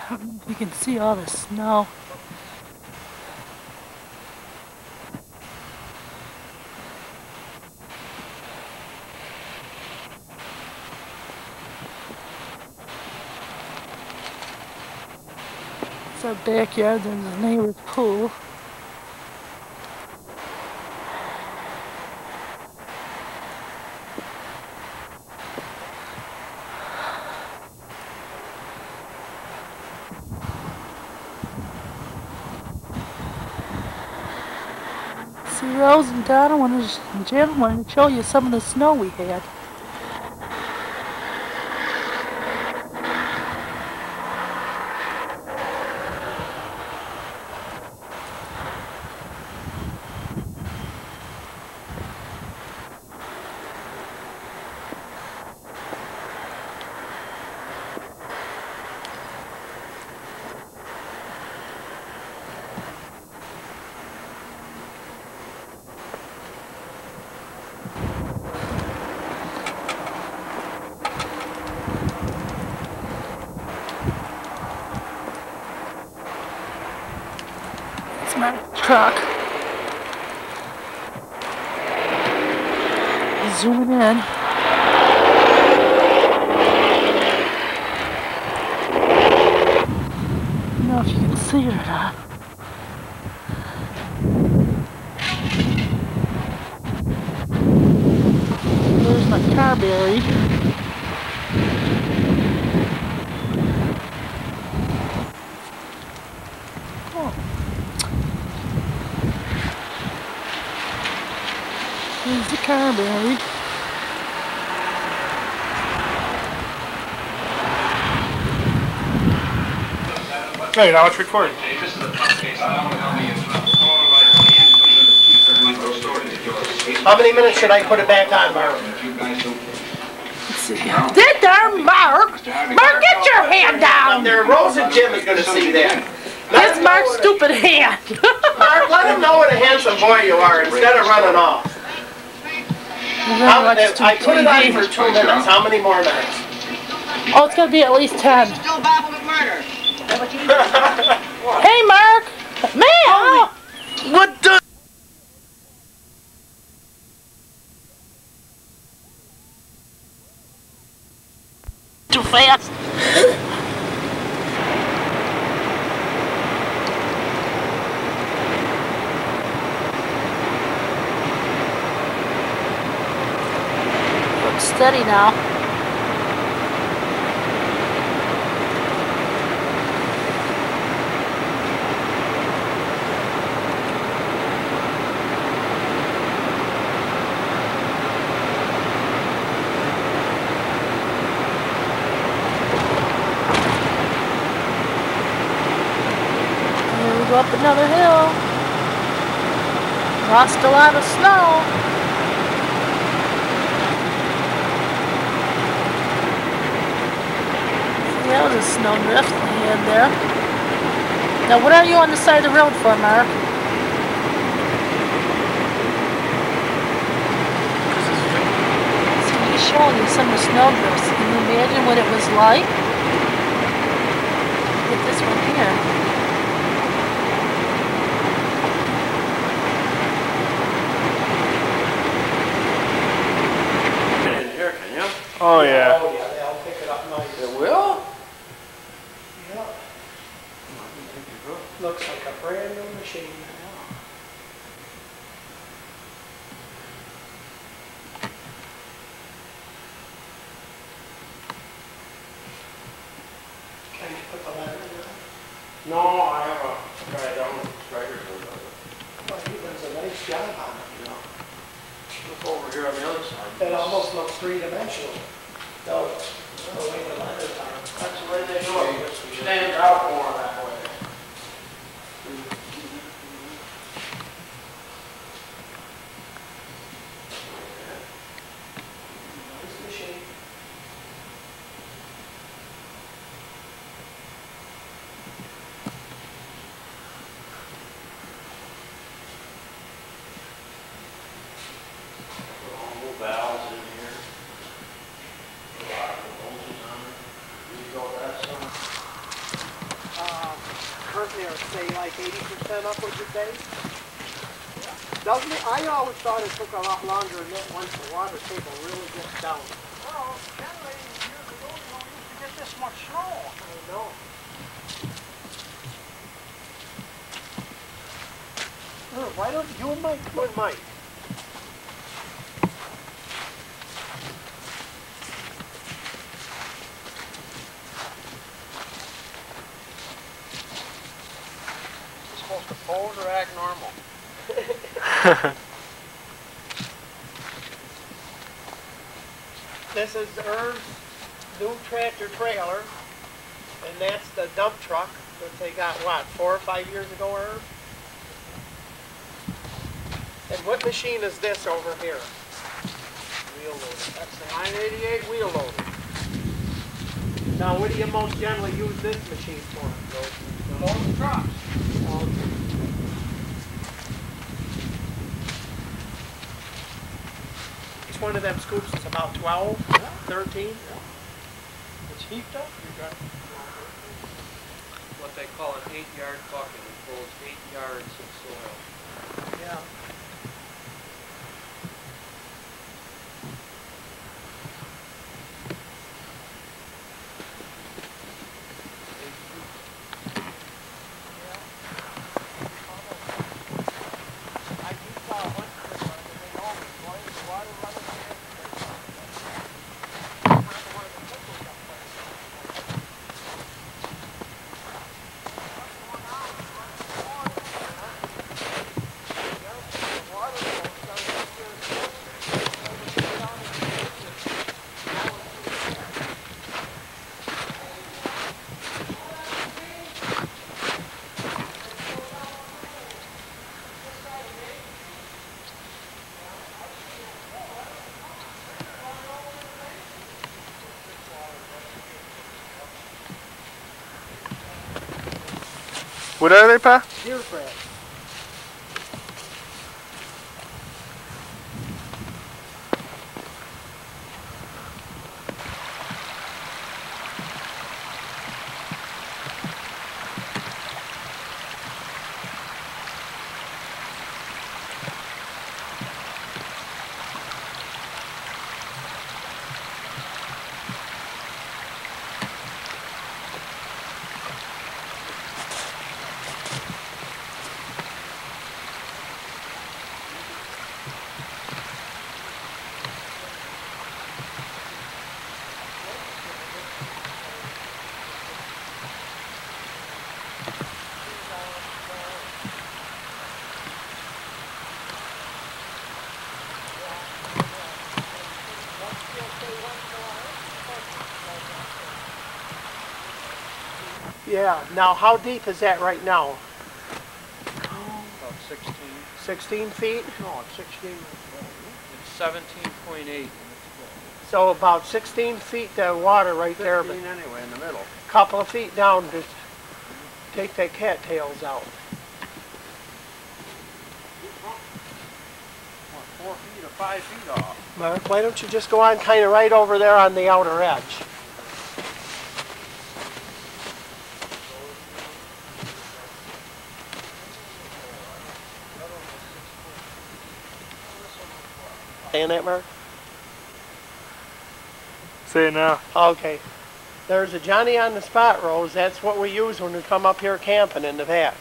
I don't know if you can see all the snow. It's our backyard, there's a neighbor's pool. See, Rose and Donna and Jim wanted to show you some of the snow we had. It's my truck. Zooming in. I don't know if you can see it or not. There's my car buried. Oh. There's the car buried. Okay, now it's recording. How many minutes should I put it back on, Mark? Let's see. There, darn Mark! Mark, get your hand down! There, Rose and Jim is going to see that. That's Mark's stupid hand. Mark, let him know what a handsome boy you are instead of running off. I put it on for 2 minutes. How many more minutes? Oh, it's going to be at least 10. Still baffled with murder. Hey, Mark! Man! What the? Too fast. Look steady now. Go up another hill. Lost a lot of snow. See, that was a snow drift we had there. Now, what are you on the side of the road for, Mark? See, he's showing you some of the snow drifts. Can you imagine what it was like? Look at this one here. Oh yeah. Oh yeah, they'll pick it up nice. It will? Yeah. Looks like a brand new machine. Can you put the letter in there? No, I have a guy down with Striker who does it. Well, he does a nice job on it. Look over here on the other side. It almost looks three-dimensional. No, the way the letters are. That's the way they do it. It stands out more that way. Nice machine. Valves in here. A lot of bolts on it. You go that side. say like 80% up, would you say? Doesn't it? I always thought it took a lot longer than that once the water table really gets down. Well, generally, years ago, you don't used to get this much snow. I know. Why don't you and Mike? You and Mike. You're supposed to pose or act normal. This is Irv's new tractor trailer, and that's the dump truck that they got, what, 4 or 5 years ago, Irv? And what machine is this over here? Wheel loader. That's the 988 wheel loader. Now, what do you most generally use this machine for? Load trucks. Each one of them scoops is about 12, 13. It's heaped up. You got what they call an 8-yard bucket. It holds 8 yards of soil. Yeah. What are they, Pa? Deer crabs. Yeah. Now, how deep is that right now? About 16. 16 feet? No, it's 16. It's 17.8. So about 16 feet of water right there, but 15 anyway in the middle. a couple of feet down to take that cattails out. What, 4 feet or 5 feet off? Mark, why don't you just go on kind of right over there on the outer edge? Saying that, Mark? Say it now. Okay. There's a Johnny on the Spot rose. That's what we use when we come up here camping in the back.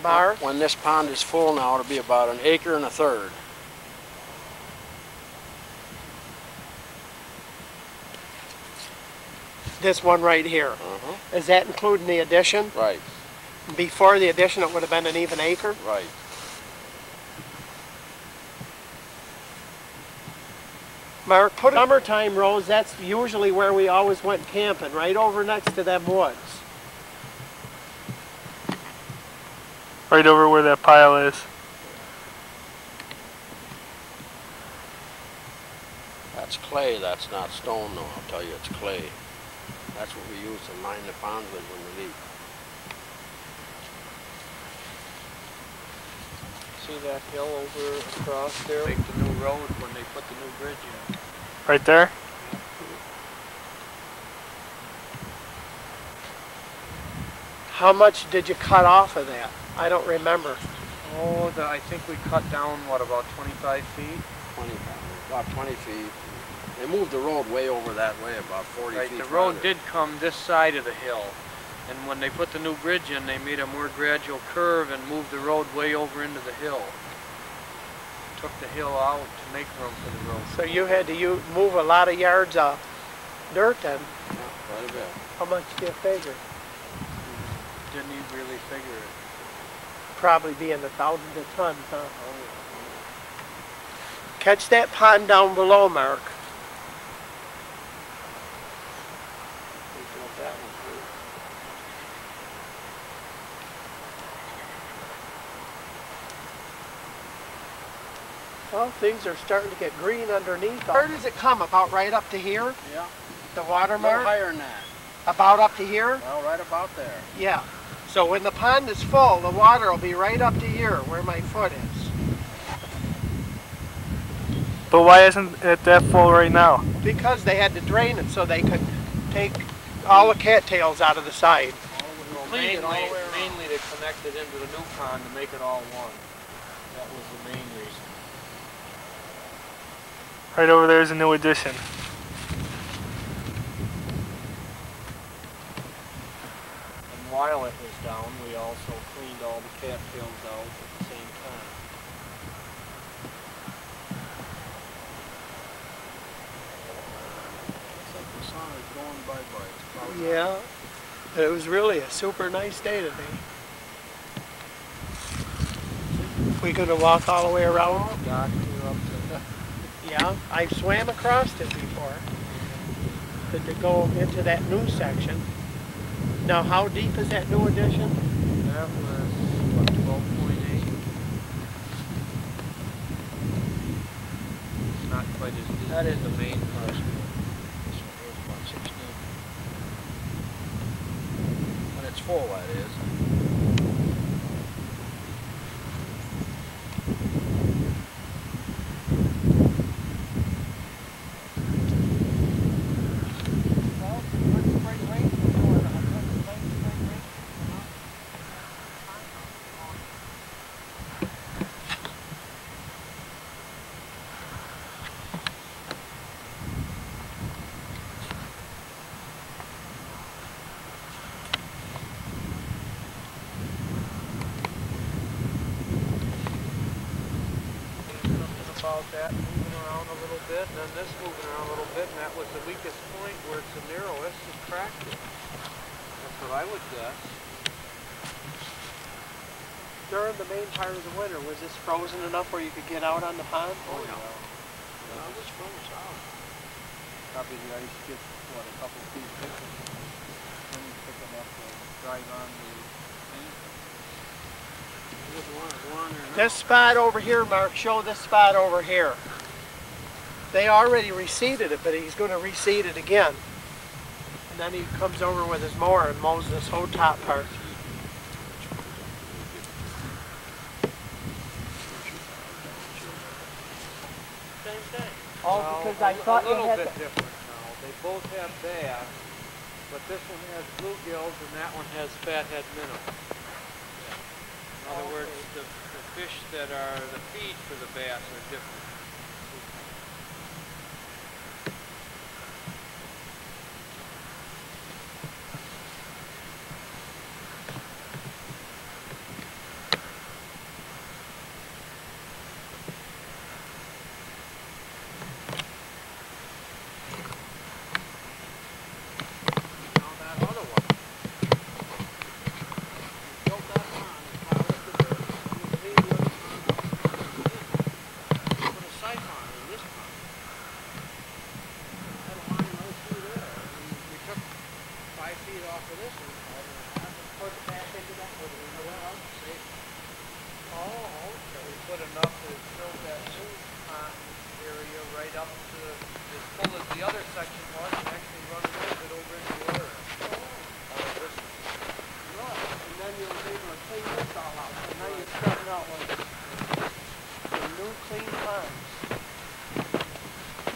Mark? When this pond is full now, it'll be about 1 1/3 acres. This one right here. Is that including the addition? Right, Before the addition, it would have been an even acre? right. Mark, put summertime rows, that's usually where we always went camping, right over next to them woods. Right over where that pile is. That's clay, that's not stone though, I'll tell you, it's clay. That's what we use to line the ponds with when we leak. See that hill over across there? Make the new road when they put the new bridge in. Right there? How much did you cut off of that? I don't remember. Oh, I think we cut down, what, about 25 feet? about 20 feet. They moved the road way over that way, about 40 Right, feet the road farther. did come this side of the hill. And when they put the new bridge in, they made a more gradual curve and moved the road way over into the hill. Took the hill out to make room for the road. So you had to move a lot of yards of dirt then. Yeah, quite a bit. How much do you figure? Didn't even really figure it. Probably be in the thousands of tons, huh? Catch that pond down below, Mark. Well, things are starting to get green underneath. Where does it come? About right up to here? Yeah. The water A little mark? higher than that. About up to here? Well, right about there. Yeah. So when the pond is full, the water will be right up to here, where my foot is. But why isn't it that full right now? Because they had to drain it so they could take all the cattails out of the side. Mainly to connect it into the new pond to make it all one. That was the main reason. Right over there is a new addition. And while it was down, we also cleaned all the cattails out at the same time. Looks like the sun is going bye-bye. It's cloudy. Yeah. It was really a super nice day today. We gonna walk all the way around? Dock, you're up to Yeah, I've swam across it before. But to go into that new section. Now, how deep is that new addition? that was, what, 12.8? Not quite as deep. That is the main part. This one here is about 16. When it's full, that is. About that moving around a little bit, and then this moving around a little bit, and that was the weakest point where it's the narrowest, it cracked it. That's what I would guess. During the main part of the winter, was this frozen enough where you could get out on the pond? Oh, yeah. Yeah, this froze out. Probably the ice gets, what, a couple feet thick, and you pick enough to drive on the thing. This spot over here, Mark, show this spot over here. They already reseeded it, but he's going to reseed it again. And then he comes over with his mower and mows this whole top part. Same thing. Oh, Well, because I thought a you little had bit to... different now. They both have bass, but this one has bluegills and that one has fathead minnow. In other words, the fish that are the feed for the bass are different. good enough to fill that new pond area right up to as full as the other section was, and actually run a little bit over into the other end. And then you'll be able to clean this all out. So now you're starting out with some new clean ponds.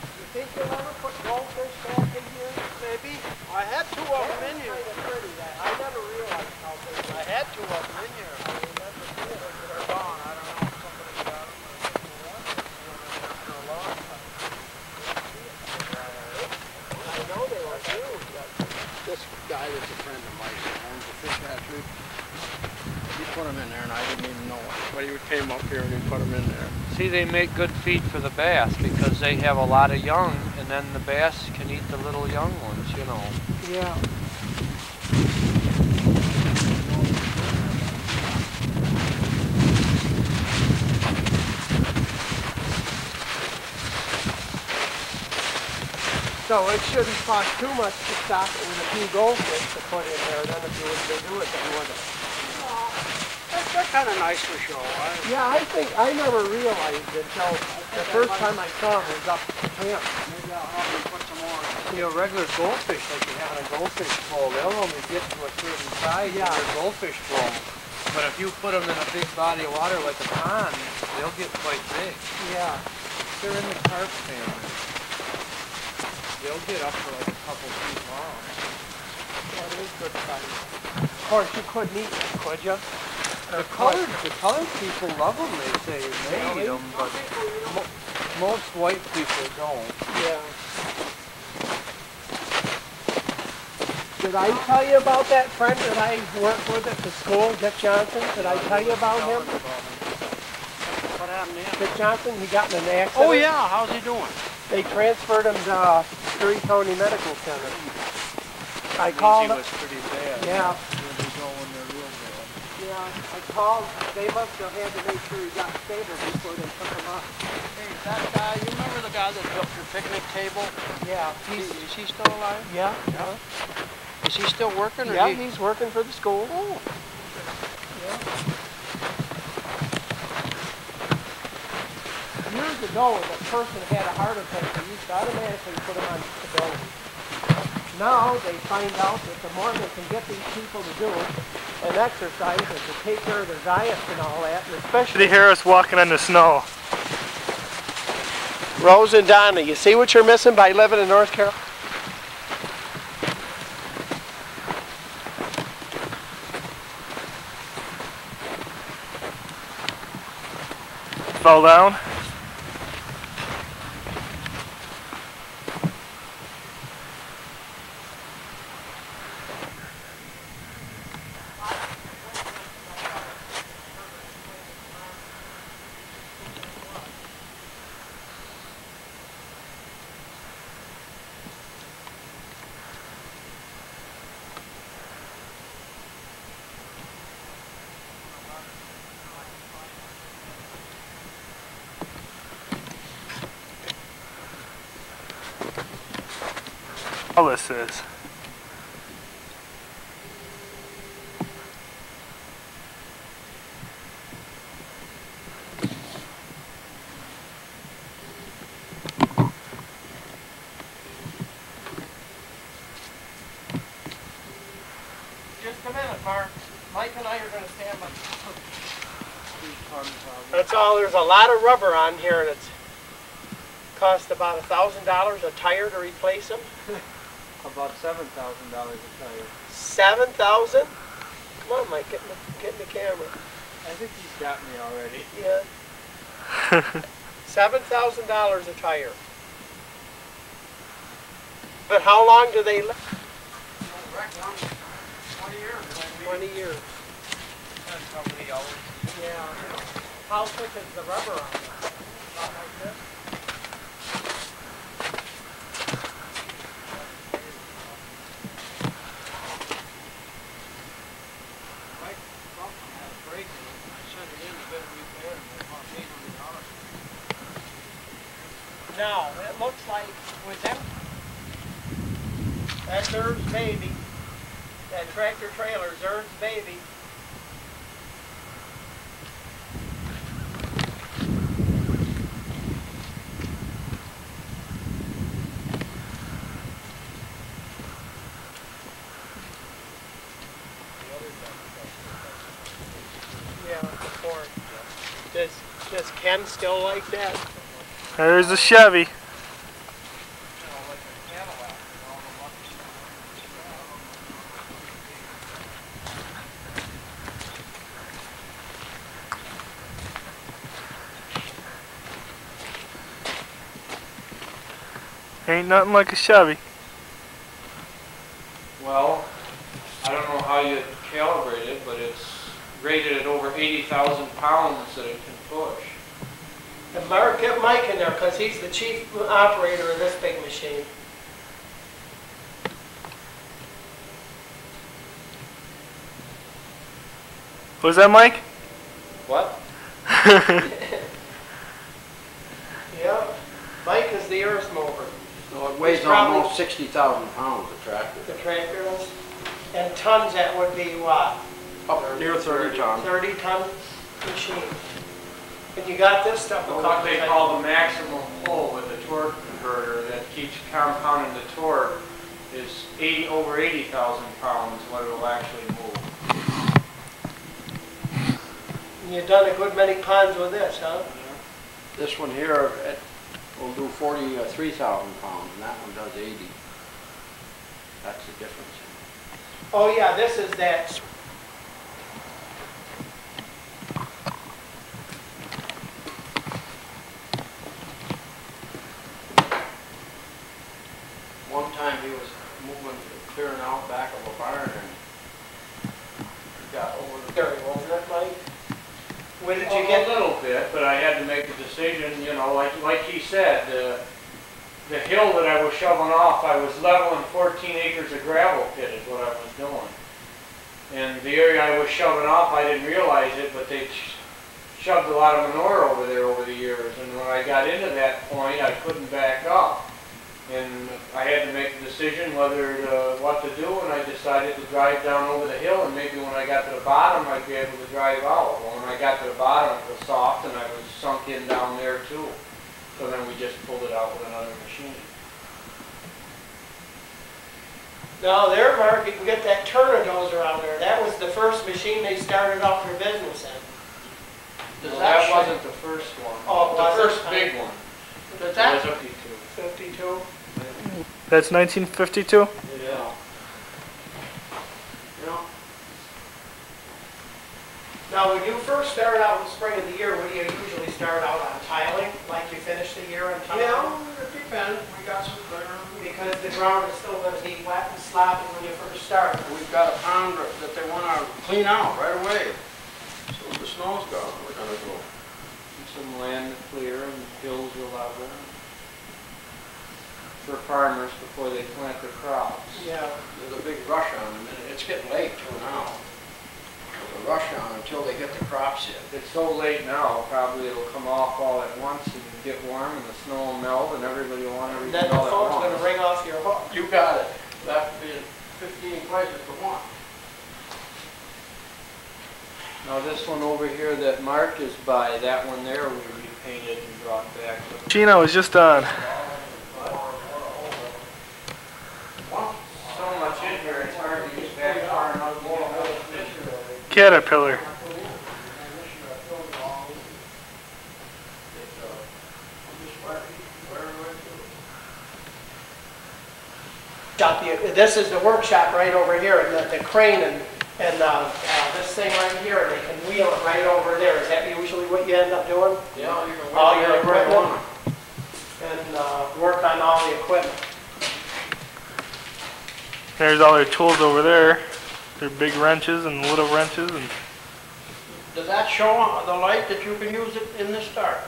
You think you'll ever put goldfish back in here? Maybe. I had two of them in here. Kind of pretty. I never realized how big. I had two of them in here. I remember seeing it. They're gone. I don't know if somebody got them or for a long time. I know they were huge. This guy that's a friend of mine that owns a fish hatchery, he put them in there and I didn't even know it. But he came up here and he put them in there. See, they make good feed for the bass because they have a lot of young, and then the bass can eat the little young ones, you know. Yeah. So it shouldn't cost too much to stock it with a few goldfish to put in there. Then if you were to do it, then would it? They're kind of nice for show. Yeah, I think I never realized it until the first time I saw them was up at camp. Maybe I'll have them put some more. You know, regular goldfish, like you have in a goldfish bowl, they'll only get to a certain size in their goldfish bowl. But if you put them in a big body of water like a pond, they'll get quite big. Yeah. They're in the carp family. They'll get up to like a couple feet long. Yeah, it is good size. Of course, you couldn't eat them, could you? The colored people love them, they say. They eat them, but most white people don't. Yeah. Did I tell you about that friend that I worked with at the school, Dick Johnson? Did I tell you about him? What happened to him? Dick Johnson, he got in an accident. Oh yeah, how's he doing? They transferred him to Erie County Medical Center. I called. He was pretty bad. Yeah. They go when they're real bad. Yeah, I called. They must have had to make sure he got stable before they took him up. Hey, that guy, you remember the guy that built your picnic table? Yeah. Is he still alive? Yeah. Is he still working? Or Yeah, he's working for the school. Oh. Yeah. Years ago, if a person had a heart attack, they used to automatically put them on disability. Now they find out that the more they can get these people to do and exercise and to take care of their diets and all that, and especially... They hear us walking in the snow. Rose and Donna, you see what you're missing by living in North Carolina? Fell down. All this is. Just a minute, Mark. Mike and I are going to stand by. That's all. There's a lot of rubber on here, and it's cost about $1,000 a tire to replace them. About $7,000 a tire. $7,000? Come on, Mike, get in the camera. I think he's got me already. Yeah. $7,000 a tire. But how long do they last? 20 years. 20 years. Depends how many hours. Yeah. How thick is the rubber on it? About like this? Now, it looks like with them, that's Erb's baby. That tractor trailer's Erb's baby. Does Ken still like that? There's the Chevy. Ain't nothing like a Chevy. Well, I don't know how you calibrate it, but it's rated at over 80,000 pounds that it can push. And Mark, get Mike in there because he's the chief operator of this big machine. Was that Mike? What? Yeah, Mike is the earth mover. No, it weighs It's probably- almost 60,000 pounds, the tractor. The tractor is. And tons, that would be what? Up near 30 tons. 30-ton machine. And you got this stuff a Well, couple what they times. call the maximum pull with the torque converter that keeps compounding the torque is over 80,000 pounds what it will actually move. And you've done a good many ponds with this, huh? This one here it will do 43,000 pounds, and that one does 80. That's the difference. Oh yeah, this is that. One time he was moving, clearing out back of a barn, and he got over the... Dirty, wasn't it, Mike? When did you A get? little bit, but I had to make a decision, you know, like he said, the hill that I was shoveling off, I was leveling 14 acres of gravel pit is what I was doing. And the area I was shoving off, I didn't realize it, but they shoved a lot of manure over there over the years. And when I got into that point, I couldn't back up. And I had to make a decision what to do, and I decided to drive down over the hill, and maybe when I got to the bottom, I'd be able to drive out. Well, when I got to the bottom, it was soft, and I was sunk in down there too. So then we just pulled it out with another machine. No, there, Mark, you can get that turner-dozer out there. That was the first machine they started off their business in. Well, that wasn't the first one. Oh, the was it? first big one. Does that? It was 52. 52? That's 1952? Yeah. Yeah. Now, when you first started out in the spring of the year, would you usually start out on tiling, like you finish the year on tiling? Yeah, it depends. We got some clear. Because the ground is still going to be wet and sloppy when you first start. We've got a pond that they want to clean out right away. So the snow's gone, we're going to go. Some land to clear and hills are level for farmers before they plant their crops. Yeah. There's a big rush on them, and it's getting late too now. There's a rush on them until they get the crops in. It's so late now, probably it'll come off all at once and get warm and the snow will melt and everybody will want everything Then the all at phone's once. going to ring off your hook. You got it. That would be in 15 places to one. Now this one over here that Mark is by, that one there we repainted and brought back. Gina was just on. So much in here, it's hard to get back far enough to get another picture of it. Caterpillar. This is the workshop right over here, and the crane and this thing right here, and they can wheel it right over there. Is that usually what you end up doing? Yeah, you can All your equipment? And work on all the equipment. There's all their tools over there. Their big wrenches and little wrenches. And Does that show on the light that you can use it in this dark?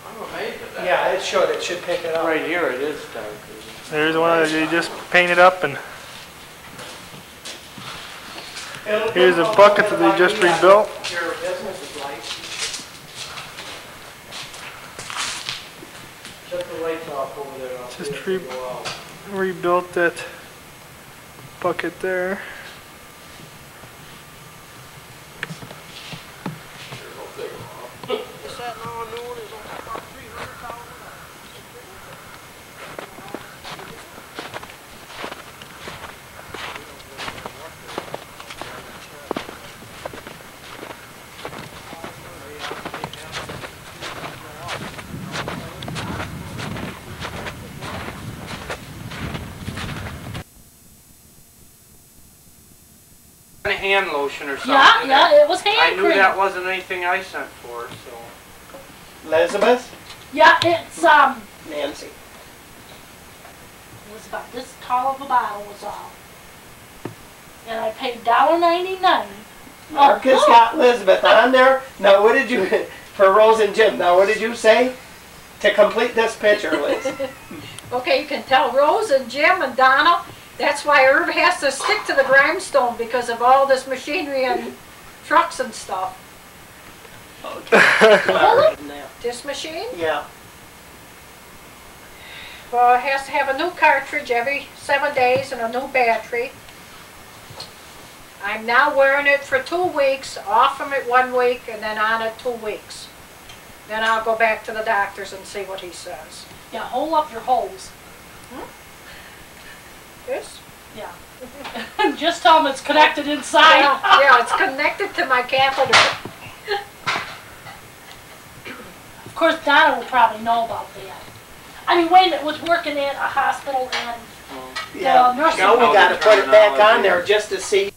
I'm amazed at that. Yeah, it should. It should pick it up. Right here it is dark. there's one that you just painted up. And here's a bucket that they just rebuilt. Your business is like. Shut the lights off over there. I'll see Just if they go out. rebuilt that bucket there. What's that now? A new one is about 300,000. hand lotion or something. Yeah, yeah, it was hand I knew cream. that wasn't anything I sent for, so. Elizabeth? Yeah, it's Nancy. it was about this tall of a bottle was all. And I paid $1.99. Marcus got Elizabeth on there. Now what did you, for Rose and Jim, now what did you say? To complete this picture, Liz. Okay, you can tell Rose and Jim and Donna, that's why Herb has to stick to the grindstone because of all this machinery and trucks and stuff. This machine? Yeah. Well, it has to have a new cartridge every 7 days and a new battery. I'm now wearing it for 2 weeks, off from it 1 week, and then on it 2 weeks. Then I'll go back to the doctor's and see what he says. Yeah, hold up your hose. This? Yeah. Just tell them it's connected inside. Yeah, it's connected to my catheter. Of course, Donna will probably know about that. I mean, Wayne was working at a hospital and Yeah. nursing Now we home. got to put it back on there just to see.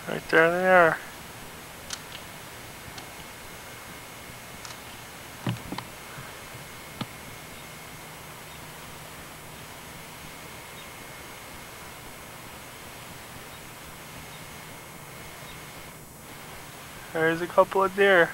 Right there they are. There's a couple of deer.